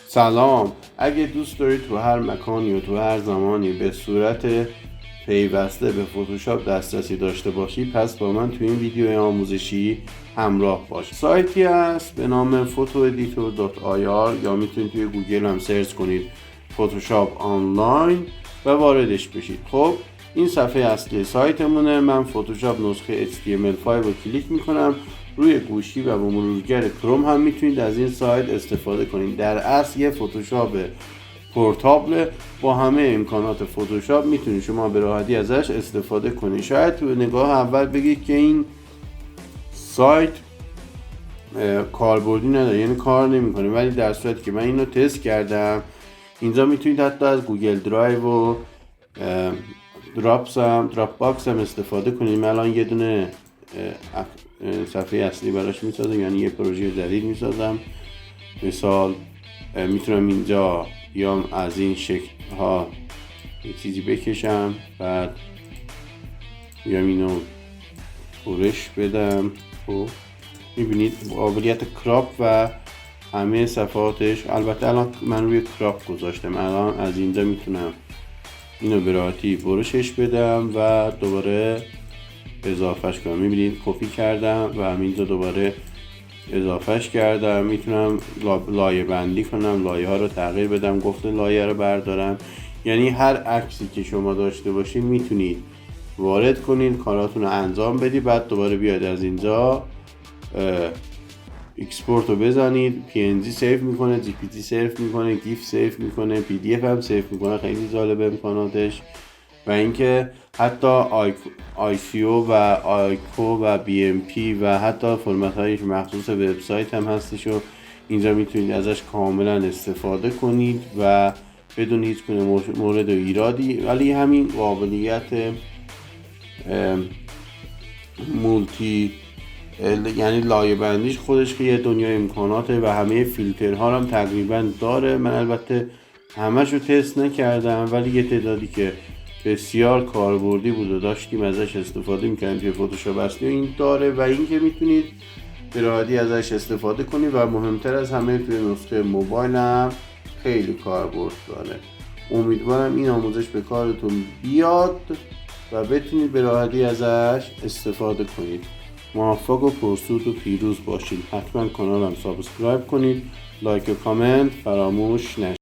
سلام. اگه دوست دارید تو هر مکانی و تو هر زمانی به صورت پیوسته به فتوشاپ دسترسی داشته باشید، پس با من تو این ویدیو آموزشی همراه باشید. سایتی هست به نام photoeditor.ir یا میتونید توی گوگل هم سرچ کنید فتوشاپ آنلاین و واردش بشید. خب این صفحه اصلی سایتمونه. من فتوشاپ نسخه HTML5 رو کلیک میکنم روی گوشی و با مرورگر کروم هم میتونید از این سایت استفاده کنید. در اصل یه فتوشاپ پورتابل با همه امکانات فتوشاپ میتونید شما به راحتی ازش استفاده کنید. شاید تو نگاه اول بگید که این سایت کاربردی نداره، یعنی کار نمیکنه، ولی در صورتی که من اینو تست کردم اینجا میتونید حتی از گوگل درایو و دراپ باکس هم استفاده کنید. من الان یه دونه صفحه اصلی براش میسازم، یعنی یه پروژه جدید میسازم. مثال میتونم اینجا یا از این شکل ها یه چیزی بکشم، بعد یا اینو پورش بدم. خب میبینید قابلیت کراپ و همه صفحاتش. البته الان من روی کراپ گذاشتم، الان از اینجا میتونم اینو به راحتی برشش بدم و دوباره اضافهش کنم. میبینید کپی کردم و همینجا دوباره اضافهش کردم. میتونم لایه بندی کنم، لایه ها رو تغییر بدم، گفته لایه رو بردارم. یعنی هر عکسی که شما داشته باشید میتونید وارد کنید، کاراتون رو انجام بدید، بعد دوباره بیاید از اینجا اکسپورت رو بزنید. PNG سیف میکنه، JPG سیف میکنه، گیف سیف میکنه، PDF هم سیف میکنه. خیلی جالب امکاناتش. و اینکه حتی ICO و آیکو و BMP و حتی فرمت های مخصوص وبسایت هم هستش و اینجا میتونید ازش کاملا استفاده کنید و بدون هیچ گونه مورد و ایرادی. ولی همین قابلیت مولتی یعنی لایه بندیش خودش که یه دنیا امکاناته و همه فیلترها هم تقریبا داره. من البته همش رو تست نکردم، ولی یه تعدادی که بسیار کاربردی بود و داشتیم ازش استفاده میکنیم توی فتوشاپ اصلی این داره و اینکه میتونید به راحتی ازش استفاده کنید و مهمتر از همه توی نسخه موبایل هم خیلی کاربرد داره. امیدوارم این آموزش به کارتون بیاد و بتونید به راحتی ازش استفاده کنید. موفق و پرسود و پیروز باشید. حتما کانالم سابسکرایب کنید، لایک و کامنت فراموش نشه.